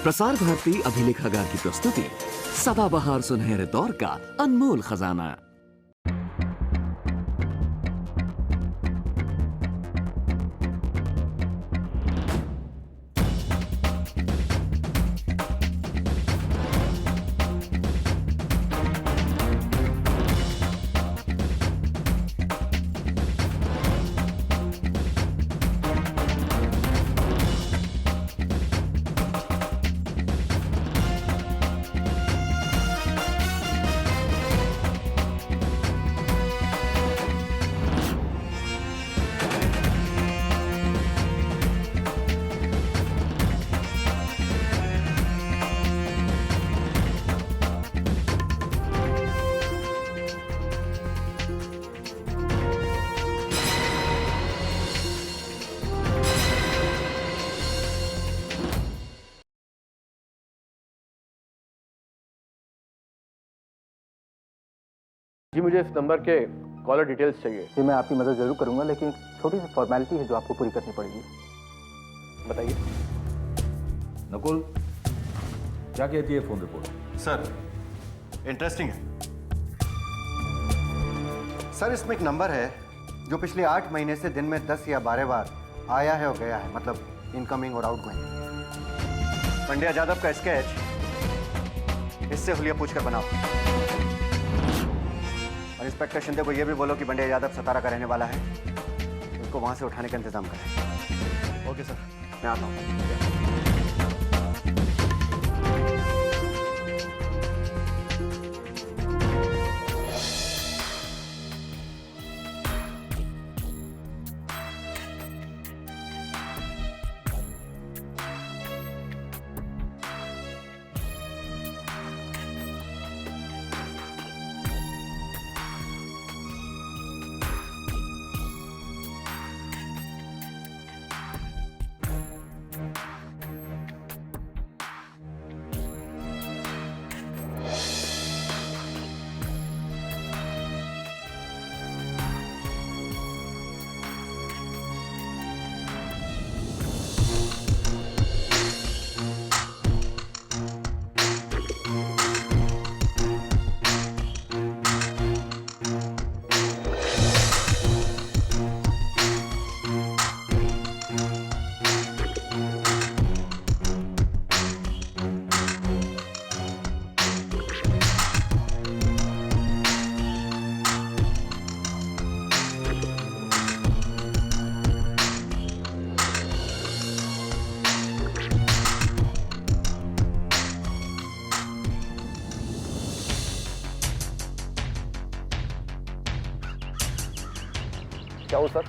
प्रसार भारती अभिलेखागार की प्रस्तुति सदाबहार सुनहरे दौर का अनमोल खजाना। जी मुझे इस नंबर के कॉलर डिटेल्स चाहिए। जी मैं आपकी मदद जरूर करूंगा, लेकिन एक छोटी सी फॉर्मेलिटी है जो आपको पूरी करनी पड़ेगी। बताइए। नकुल, क्या कहती है फोन रिपोर्ट? सर इंटरेस्टिंग है सर। इसमें एक नंबर है जो पिछले 8 महीने से दिन में 10 या 12 बार आया है और गया है, मतलब इनकमिंग और आउटगोइंग। पंड्या यादव का स्केच इससे हुलिया पूछकर बनाओ। और इंस्पेक्टर शिंदे को यह भी बोलो कि पंड्या यादव सतारा का रहने वाला है, उसको वहां से उठाने का इंतजाम करें। ओके सर, मैं आता हूँ। क्या हो सर,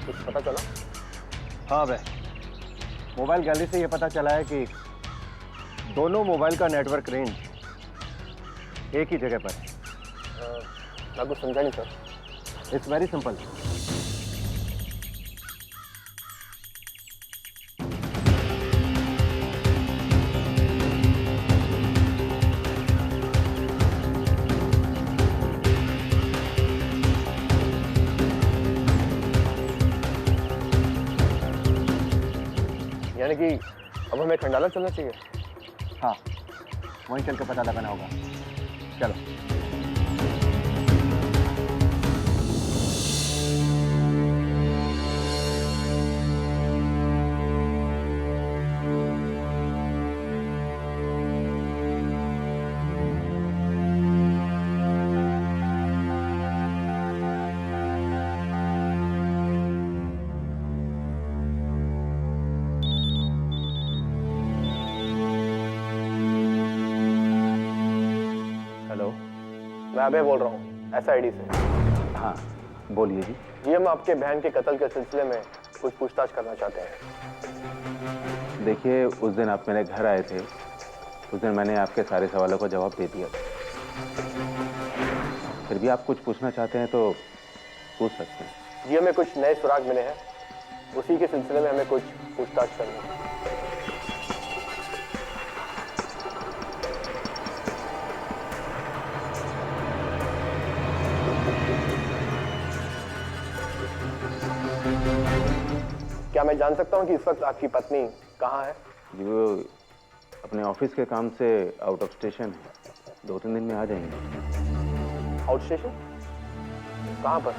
कुछ पता चला? हाँ भाई, मोबाइल गैलरी से ये पता चला है कि दोनों मोबाइल का नेटवर्क रेंज एक ही जगह पर है। मैं कुछ समझा नहीं सर। It's very simple. यानी कि अब हमें खंडाला चलना चाहिए। हाँ, वहीं चल के पता लगाना होगा। चलो। मैं अभय बोल रहा हूँ SID से। हाँ बोलिए जी। जी हम आपके बहन के कत्ल के सिलसिले में कुछ पूछताछ करना चाहते हैं। देखिए, उस दिन आप मेरे घर आए थे, उस दिन मैंने आपके सारे सवालों का जवाब दे दिया। फिर भी आप कुछ पूछना चाहते हैं तो पूछ सकते हैं। जी हमें कुछ नए सुराग मिले हैं, उसी के सिलसिले में हमें कुछ पूछताछ करनी है। क्या मैं जान सकता हूं कि इस वक्त आपकी पत्नी कहाँ है? जी वो अपने ऑफिस के काम से आउट ऑफ स्टेशन है, 2-3 दिन में आ जाएंगे। Out station? कहाँ पर?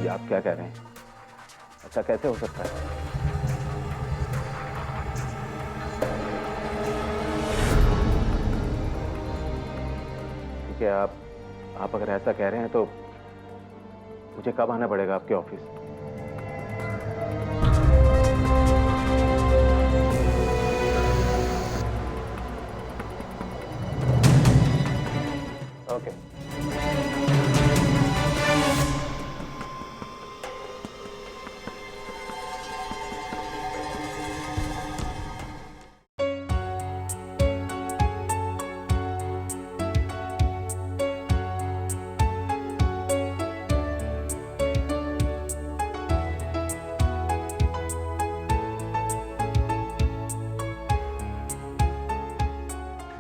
ये आप क्या कह रहे हैं? ऐसा कैसे हो सकता है? ठीक है, आप अगर ऐसा कह रहे हैं तो मुझे कब आना पड़ेगा आपके ऑफिस? ओके।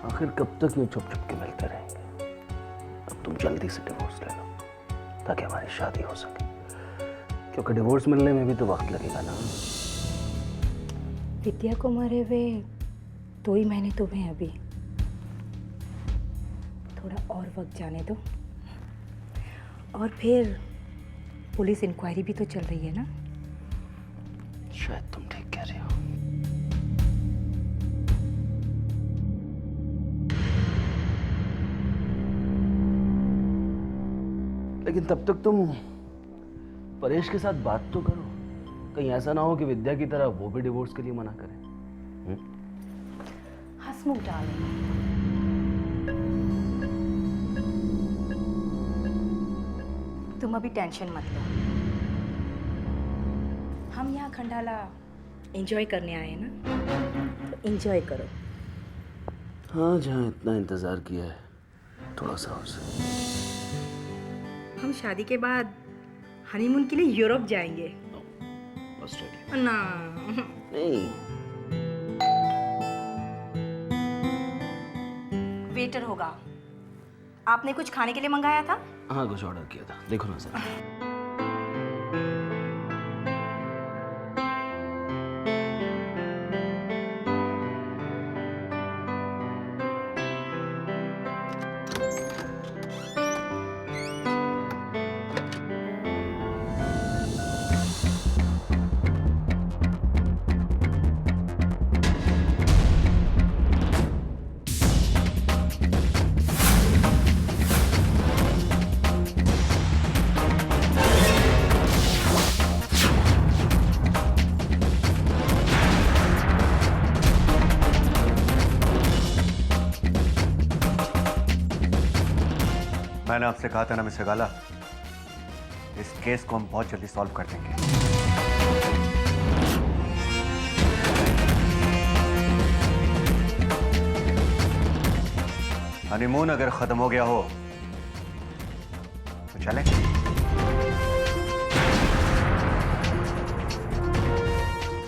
आखिर कब तक ये छुप छुप के मिलते रहेंगे? अब तुम जल्दी से डिवोर्स ले लो ताकि हमारी शादी हो सके, क्योंकि डिवोर्स मिलने में भी तो वक्त लगेगा ना। विद्या को मरे हुए 2 ही महीने तो हैं अभी, थोड़ा और वक्त जाने दो। और फिर पुलिस इंक्वायरी भी तो चल रही है ना। शायद तुम ठीक कह रही हो। लेकिन तब तक तुम परेश के साथ बात तो करो, कहीं ऐसा ना हो कि विद्या की तरह वो भी डिवोर्स के लिए मना करे। हंसमुख डार्लिंग, तुम अभी टेंशन मत लो। हम यहाँ खंडाला एंजॉय करने आए हैं ना, तो एंजॉय करो। हाँ, जहाँ इतना इंतजार किया है, थोड़ा सा और सही। हम शादी के बाद हनीमून के लिए यूरोप जाएंगे। ऑस्ट्रेलिया ना, नहीं। वेटर होगा। आपने कुछ खाने के लिए मंगाया था? हाँ, कुछ ऑर्डर किया था, देखो ना सर। मैंने आपसे कहा था ना मिस्टर गाला, इस केस को हम बहुत जल्दी सॉल्व कर देंगे। हनीमून अगर खत्म हो गया हो तो चलें।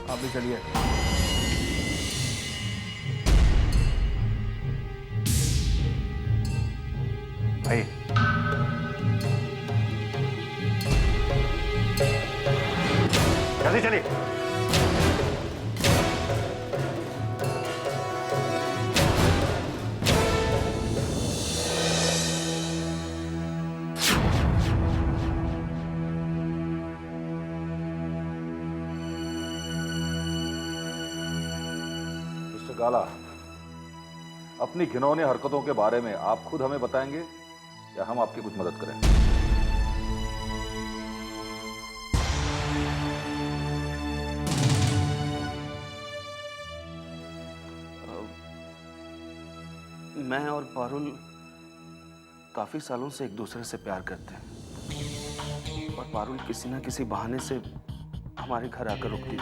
आप भी चलिए। भाई जल्दी चलिए। मिस्टर गाला, अपनी घिनौनी हरकतों के बारे में आप खुद हमें बताएंगे या हम आपकी कुछ मदद करें? मैं और पारुल काफी सालों से एक दूसरे से प्यार करते हैं, और पारुल किसी ना किसी बहाने से हमारे घर आकर रुकती थी।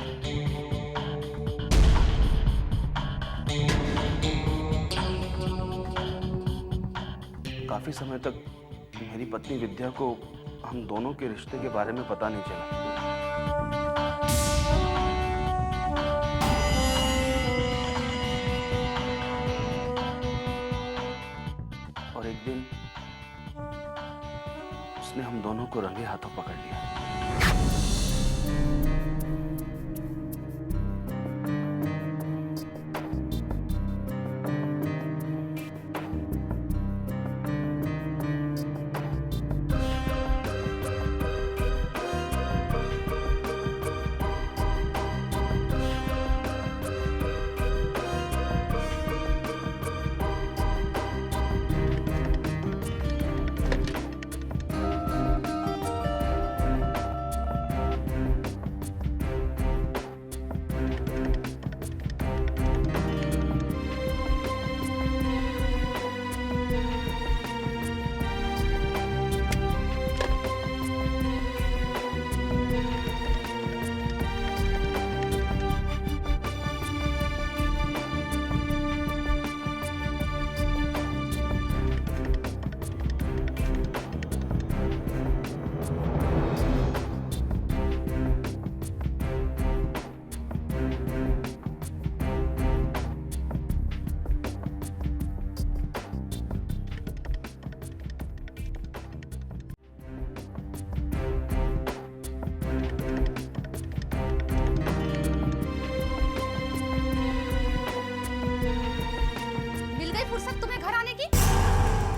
काफी समय तक मेरी पत्नी विद्या को हम दोनों के रिश्ते के बारे में पता नहीं चला। उसने हम दोनों को रंगे हाथों पकड़ लिया।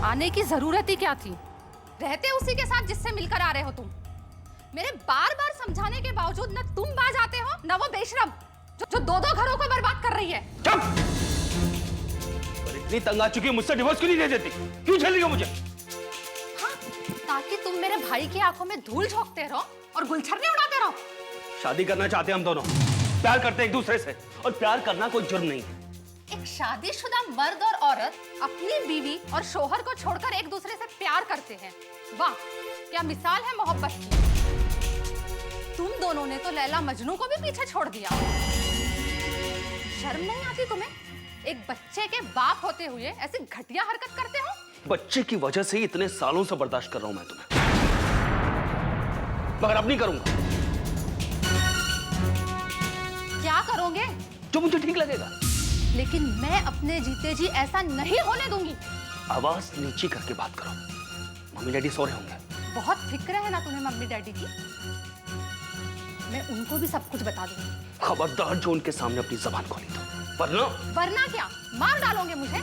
आने की जरूरत ही क्या थी? रहते उसी के साथ जिससे मिलकर आ रहे हो तुम। मेरे बार बार समझाने के बावजूद न तुम बाज आते हो न वो बेशरम जो दो दो घरों को बर्बाद कर रही है। चुप! और इतनी तंग आ चुकी है, मुझसे डिवोर्स क्यों नहीं दे देती? क्यों झेल रही हो मुझे? हाँ, ताकि तुम मेरे भाई की आंखों में धूल झोंकते रहो और गुलछर्रे उड़ाते रहो। शादी करना चाहते हैं हम दोनों, प्यार करते हैं एक दूसरे से, और प्यार करना कोई जुर्म नहीं है। एक शादीशुदा मर्द और औरत अपनी बीवी और शोहर को छोड़कर एक दूसरे से प्यार करते हैं। वाह, क्या मिसाल है मोहब्बत की। तुम दोनों ने तो लैला मजनू को भी पीछे छोड़ दिया। शर्म नहीं आती तुम्हें? एक बच्चे के बाप होते हुए ऐसी घटिया हरकत करते हो। बच्चे की वजह से इतने सालों से बर्दाश्त कर रहा हूं मैं तुम्हें, मगर अब नहीं करूंगा। क्या करोगे? जो मुझे ठीक लगेगा। लेकिन मैं अपने जीते जी ऐसा नहीं होने दूंगी। आवाज नीची करके बात करो, मम्मी डैडी सो रहे होंगे। बहुत फिक्र है ना तुम्हें मम्मी डैडी की? मैं उनको भी सब कुछ बता दूंगी। खबरदार जो उनके सामने अपनी जबान खोली तो, वरना क्या मार डालोगे मुझे?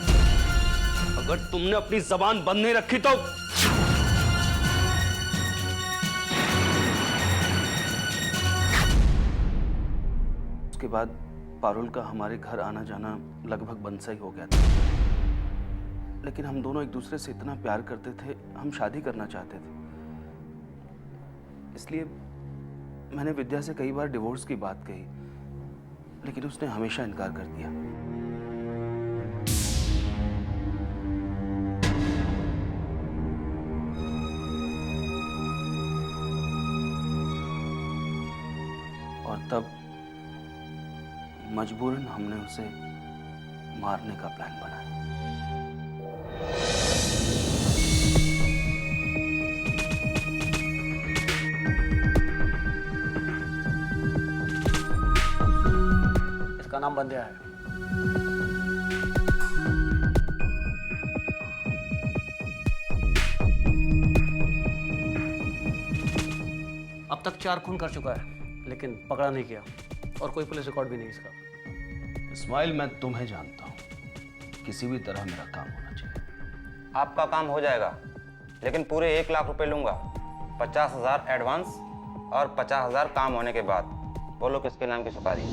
अगर तुमने अपनी जबान बंद नहीं रखी तो उसके बाद पारुल का हमारे घर आना जाना लगभग बंद सा ही हो गया था। लेकिन हम दोनों एक दूसरे से इतना प्यार करते थे, हम शादी करना चाहते थे। इसलिए मैंने विद्या से कई बार डिवोर्स की बात कही, लेकिन उसने हमेशा इनकार कर दिया। और तब मजबूरन हमने उसे मारने का प्लान बनाया। इसका नाम बंदिया है। अब तक 4 खून कर चुका है, लेकिन पकड़ा नहीं गया और कोई पुलिस रिकॉर्ड भी नहीं इसका। इस्माइल, मैं तुम्हें जानता हूं, किसी भी तरह मेरा काम होना चाहिए। आपका काम हो जाएगा, लेकिन पूरे 1 लाख रुपए लूंगा। 50,000 एडवांस और 50,000 काम होने के बाद। बोलो किसके नाम की सुपारी?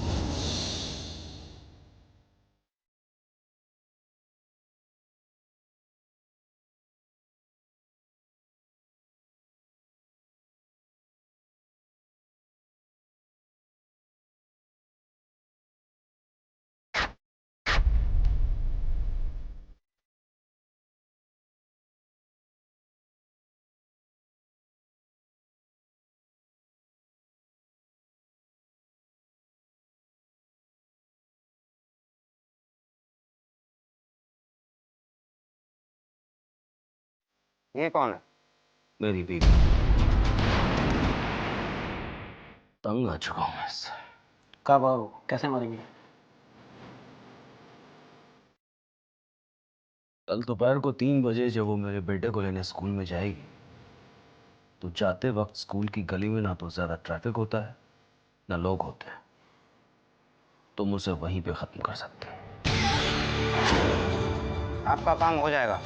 ये कौन है? मेरी बीवी। तंग आ चुका हूं मैं इससे। कब आओ, कैसे मरेंगे? कल दोपहर को 3 बजे जब वो मेरे बेटे को लेने स्कूल में जाएगी, तो जाते वक्त स्कूल की गली में ना तो ज्यादा ट्रैफिक होता है ना लोग होते हैं, तुम उसे वहीं पे खत्म कर सकते हो। आपका काम हो जाएगा।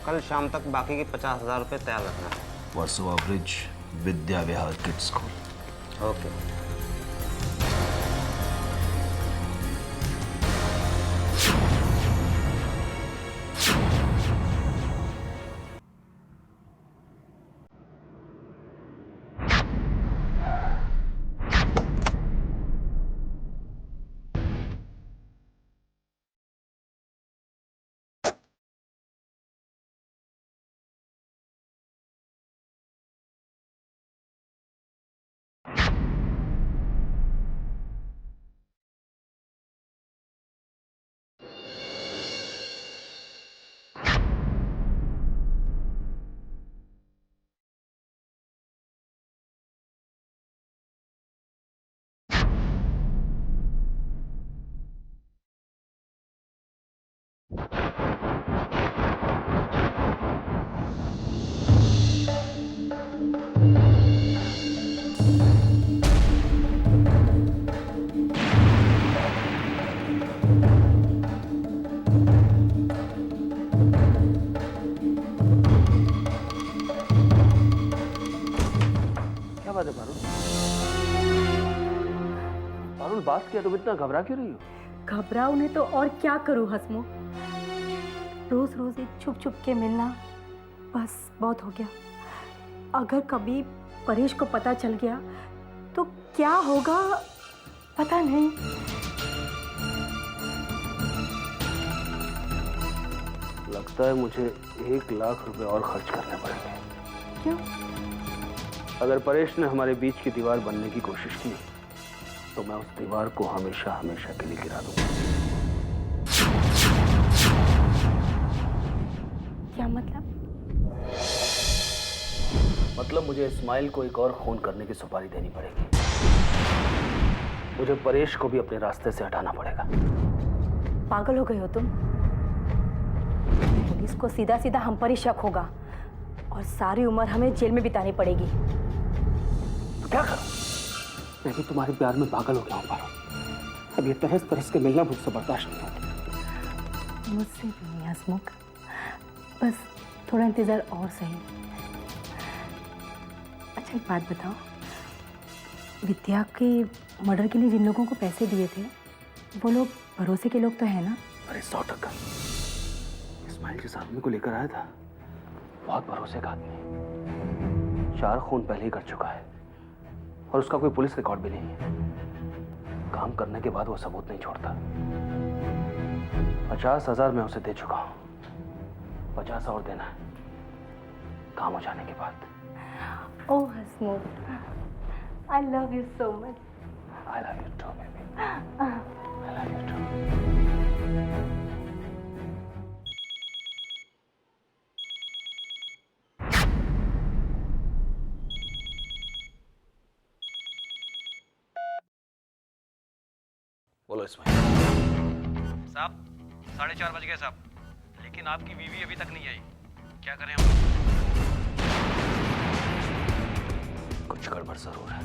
कल शाम तक बाकी के 50,000 रुपये तैयार रखना है। Versova bridge Vidya Vihar kids school. Okay. क्या बात है पारुल? पारुल, बात क्या, तुम इतना घबरा क्यों रही हो? घबराओ नहीं तो और क्या करूं हसमुख। रोज रोज एक छुप छुप के मिलना बस बहुत हो गया। अगर कभी परेश को पता चल गया तो क्या होगा पता नहीं। लगता है मुझे 1 लाख रुपए और खर्च करने पड़ेंगे। क्यों? अगर परेश ने हमारे बीच की दीवार बनने की कोशिश की तो मैं उस दीवार को हमेशा हमेशा के लिए गिरा दूंगा। क्या मतलब? मतलब मुझे इस्माइल को एक और खून करने की सुपारी देनी पड़ेगी। मुझे परेश को भी अपने रास्ते से हटाना पड़ेगा। पागल हो गए हो तुम? पुलिस को सीधा सीधा हम पर ही शक होगा और सारी उम्र हमें जेल में बितानी पड़ेगी। तो क्या करूं? मैं भी तुम्हारे प्यार में पागल हो गया हूं पारुल। अब ये तरस तरस के मिलना मुझसे बर्दाश्त नहीं होता। मुझसे भी नहीं हसमुख, बस थोड़ा इंतजार और सही। अच्छा एक बात बताओ, विद्या के मर्डर के लिए जिन लोगों को पैसे दिए थे वो लोग भरोसे के लोग तो है ना? अरे 100%। इस्माइल जिस आदमी को लेकर आया था बहुत भरोसे का आदमी, 4 खून पहले ही कर चुका है और उसका कोई पुलिस रिकॉर्ड भी नहीं है। काम करने के बाद वो सबूत नहीं छोड़ता। 50,000 मैं उसे दे चुका हूं, 50 और देना है काम हो जाने के बाद। ओह हसमुख, I love you so much. I love you too, baby. I love you too. बोलो इस्माइल। साहब 4:30 बज गए साहब, लेकिन आपकी बीवी अभी तक नहीं आई। क्या करें हम लोग? कुछ गड़बड़ जरूर है।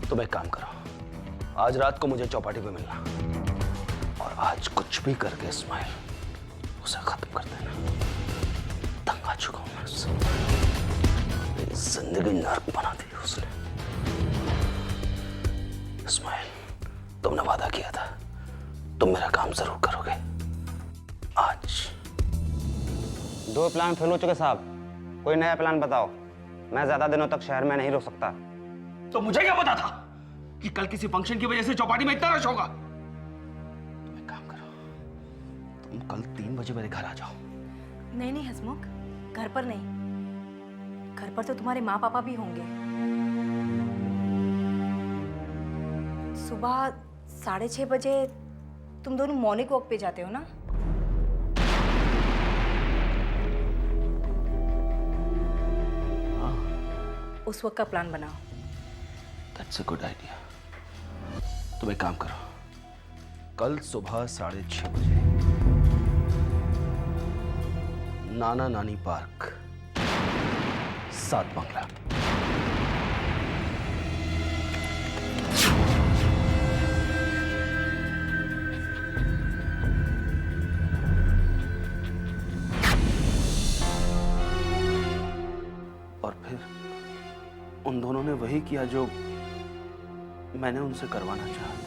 तुम एक काम करो, आज रात को मुझे चौपाटी पे मिलना और आज कुछ भी करके इस्माइल उसे खत्म कर देना। तंग आ चुका हूं मैं उससे। मेरी जिंदगी नर्क बना दी उसने। इस्माइल, तुमने वादा किया था तुम मेरा काम जरूर करोगे। आज 2 प्लान फेल हो चुके साहब, कोई नया प्लान बताओ। मैं ज्यादा दिनों तक शहर में नहीं रुक सकता। तो मुझे क्या पता था कि कल किसी फंक्शन की वजह से चौपाटी में इतना रश होगा। तुम एक काम करो, तुम कल 3 बजे मेरे घर आ जाओ। नहीं नहीं हसमुख, घर पर नहीं, घर पर तो तुम्हारे माँ पापा भी होंगे। सुबह 6:30 बजे तुम दोनों मॉर्निंग वॉक पे जाते हो ना? उस वक्त का प्लान बनाओ। That's a good idea. तुम एक काम करो, कल सुबह 6:30 बजे नाना नानी पार्क, 7 बंगला। और फिर उन दोनों ने वही किया जो मैंने उनसे करवाना चाहा था।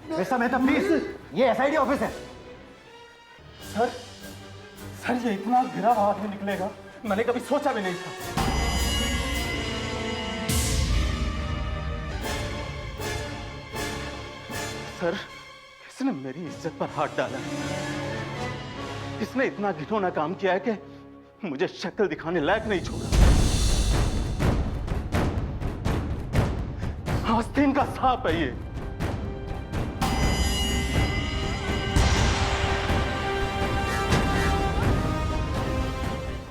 मिस्टर मेहता, प्लीज, ये एसआईडी ऑफिस है। सर ये इतना गिरा हाथ में निकलेगा मैंने कभी सोचा भी नहीं था। सर, इसने मेरी इज्जत पर हाथ डाला। इसने इतना घिनौना काम किया है कि मुझे शक्ल दिखाने लायक नहीं छोड़ा। आस्तीन का सांप है ये।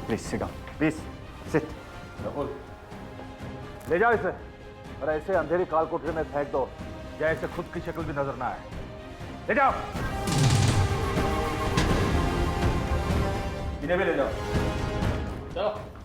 Please sit down, please sit. Rahul, ले जाओ इसे और ऐसे अंधेरी काल कोठरी में फेंक दो जैसे खुद की शक्ल भी नजर ना आए। ले जाओ, इन्हें भी ले जाओ। चलो।